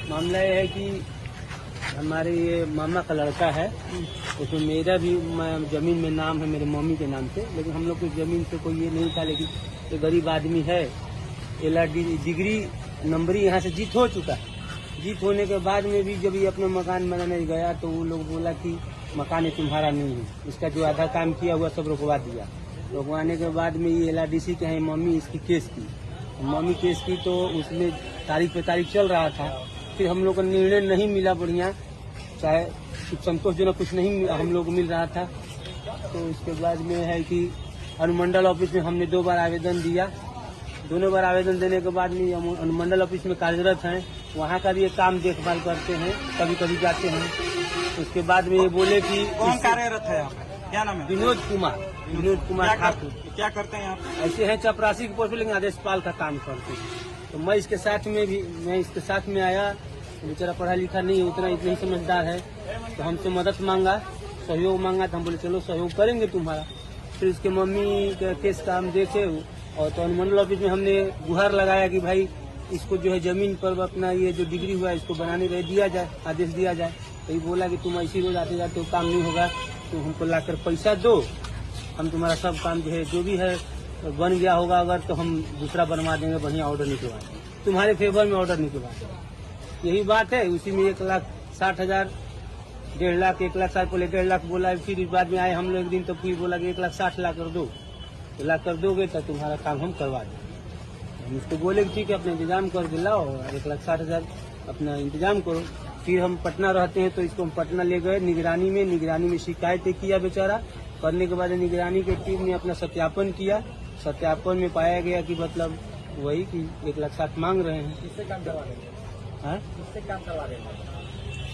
मामला ये है कि हमारे ये मामा का लड़का है, उसमें मेरा भी जमीन में नाम है मेरे मम्मी के नाम से, लेकिन हम लोग को जमीन से कोई ये नहीं था। लेकिन ये गरीब आदमी है, LRD डिग्री नंबरी यहाँ से जीत हो चुका है। जीत होने के बाद में भी जब ये अपना मकान बनाने गया तो वो लोग बोला कि मकान ये तुम्हारा नहीं है, इसका जो आधा काम किया हुआ सब रुकवा दिया। रुकवाने के बाद में ये LRDC के हैं मम्मी इसकी केस की, मम्मी केस की तो उसमें तारीख पे तारीख चल रहा था। फिर हम लोग को निर्णय नहीं मिला बढ़िया, चाहे कुछ संतोषजनक कुछ नहीं हम लोग को मिल रहा था। तो उसके बाद में है कि अनुमंडल ऑफिस में हमने 2 बार आवेदन दिया। दोनों बार आवेदन देने के बाद में हम अनुमंडल ऑफिस में कार्यरत हैं, वहाँ का भी ये काम देखभाल करते हैं, कभी कभी जाते हैं। उसके बाद में ये बोले कि कौन कार्यरत है आप? क्या नाम है? विनोद कुमार ठाकुर। क्या करते हैं आप? ऐसे हैं चपरासी के पोस्ट पे, लेकिन आदेशपाल का काम करते हैं। तो मैं इसके साथ में आया, बेचारा पढ़ा लिखा नहीं है उतना, इतना ही समझदार है। तो हमसे मदद मांगा, सहयोग मांगा, तो हम बोले चलो सहयोग करेंगे तुम्हारा। फिर इसके मम्मी के केस का हम देखे और तो अनुमंडल ऑफिस में हमने गुहार लगाया कि भाई इसको जो है जमीन पर अपना ये जो डिग्री हुआ है इसको बनाने के दिया जाए, आदेश दिया जाए। तो ये बोला कि तुम ऐसी रोज आते जाते हो, काम नहीं होगा, तो हमको लाकर पैसा दो, हम तुम्हारा सब काम जो है जो भी है बन गया होगा अगर तो हम दूसरा बनवा देंगे, बढ़िया ऑर्डर निकलवा देंगे, तुम्हारे फेवर में ऑर्डर निकलवा देंगे। यही बात है। उसी में 1,60,000, 1.5 लाख, 1 लाख साल पहले 1.5 लाख बोला। फिर इस बाद में आए हम लोग एक दिन, तो फिर बोला कि 1,60,000 कर दो, तो ला कर दोगे तो तुम्हारा काम हम करवा देंगे। हम उसको बोले कि ठीक है अपना इंतजाम कर के लाओ, 1,60,000 अपना इंतजाम करो। फिर हम पटना रहते हैं तो इसको हम पटना ले गए निगरानी में शिकायतें किया बेचारा। करने के बाद निगरानी की टीम ने अपना सत्यापन किया। सत्यापन में पाया गया कि मतलब वही कि 1,60,000 मांग रहे हैं। किससे काम करवा रहे हैं? किससे काम करवा रहे हैं?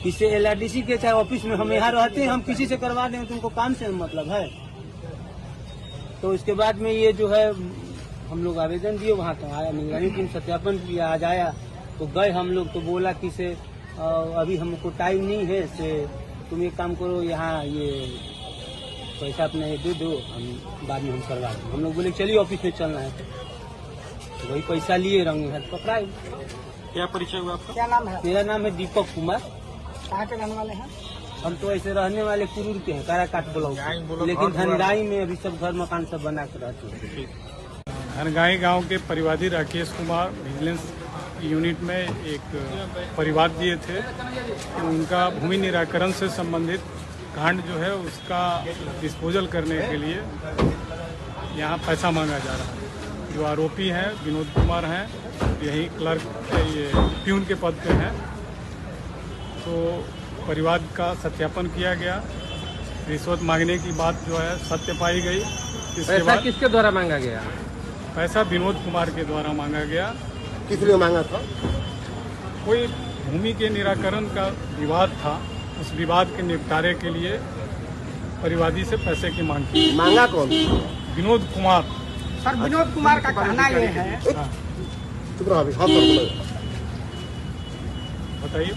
इससे LRDC के चाहे ऑफिस में, हम यहाँ रहते हैं, हम किसी से करवा दें, तुमको काम से मतलब है। तो इसके बाद में ये जो है हम लोग आवेदन दिए, वहाँ तो आया निगरानी टीम, सत्यापन किया, आज आया तो गए हम लोग, तो बोला कि से अभी हमको टाइम नहीं है, से तुम एक काम करो, यहाँ ये पैसा अपना ये दे दो, हम बाद में हम करवा दें। हम लोग बोले चलिए ऑफिस में चलना है, तो वही पैसा लिए रंगे हाथ पकड़ाए। क्या परिचय हुआ आपका? क्या नाम है? मेरा नाम है दीपक कुमार। कहाँ के रहने वाले हैं? हम तो ऐसे रहने वाले कुरूर के हैं, काराकाट ब्लॉक, लेकिन धनगाई में अभी सब घर मकान सब बना कर रहते हैं। धनगाई गांव के परिवादी राकेश कुमार विजिलेंस यूनिट में एक परिवाद दिए थे कि उनका भूमि निराकरण से संबंधित कांड जो है उसका डिस्पोजल करने के लिए यहाँ पैसा मांगा जा रहा है। जो आरोपी हैं विनोद कुमार हैं, यही क्लर्क ये प्यून के पद पे हैं। तो परिवाद का सत्यापन किया गया, रिश्वत मांगने की बात जो है सत्य पाई गई। पैसा किसके द्वारा मांगा गया? पैसा विनोद कुमार के द्वारा मांगा गया। किस लिए मांगा था? कोई भूमि के निराकरण का विवाद था, उस विवाद के निपटारे के लिए परिवादी से पैसे की मांग की। मांगा कौन? विनोद कुमार। सर विनोद कुमार का कहना ये है, चुप रहो अभी, हाँ बताइए।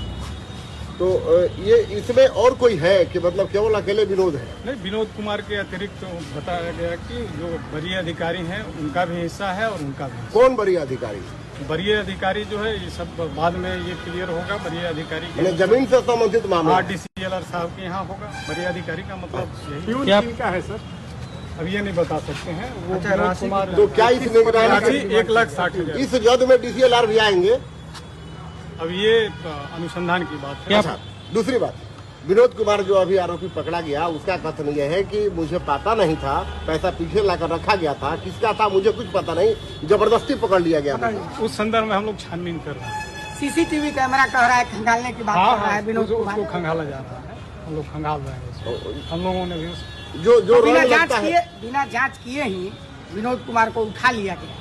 तो ये इसमें और कोई है कि मतलब केवल अकेले विनोद है? नहीं, विनोद कुमार के अतिरिक्त तो बताया गया कि जो वरीय अधिकारी हैं उनका भी हिस्सा है और उनका भी। कौन वरीय अधिकारी? वरीय अधिकारी जो है ये सब बाद में ये क्लियर होगा। वरीय अधिकारी के जमीन से संबंधित मामला DCLR साहब के यहाँ होगा। वरीय अधिकारी का मतलब यही क्या है सर? अब ये नहीं बता सकते हैं। वो विनोद कुमार। तो क्या इस निगरानी 1,60,000 इस जद में DCLR भी आएंगे? अब ये अनुसंधान की बात है। अच्छा, दूसरी बात, विनोद कुमार जो अभी आरोपी पकड़ा गया, उसका कथन यह है कि मुझे पता नहीं था, पैसा पीछे लाकर रखा गया था, किसका था मुझे कुछ पता नहीं, जबरदस्ती पकड़ लिया गया। उस संदर्भ में हम लोग छानबीन कर रहे हैं। CCTV कैमरा कह रहा है खंगालने की बात कर रहा है विनोद कुमार। उसको खंगाला जा रहा है, हम लोग खंगाल रहे हैं उसको। हम लोगों ने भी जो बिना जांच किए ही विनोद कुमार को उठा लिया गया,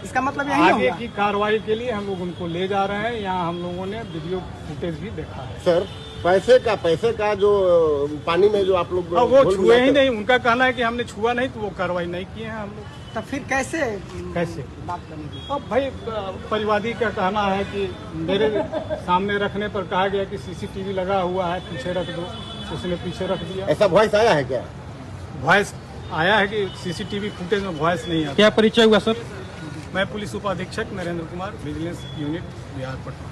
इसका मतलब यही आगे होगा। की कार्रवाई के लिए हम लोग उनको ले जा रहे हैं। यहाँ हम लोगों ने वीडियो फुटेज भी देखा है। सर पैसे का जो पानी में जो आप लोग हाँ, वो घोल छुए मिलाते- ही नहीं। उनका कहना है कि हमने छुआ नहीं, तो वो कार्रवाई नहीं किए हैं हम लोग। तो फिर कैसे कैसे? बात बनेगी? अब भाई परिवादी का कहना है कि मेरे सामने रखने पर कहा गया कि सीसीटीवी लगा हुआ है, पीछे रख दो, उसने पीछे रख दिया। ऐसा वॉइस आया है क्या? वॉइस आया है कि सीसीटीवी फुटेज में वॉइस नहीं आता। क्या परिचय हुआ सर? मैं पुलिस उपाधीक्षक नरेंद्र कुमार, विजिलेंस यूनिट, बिहार, पटना।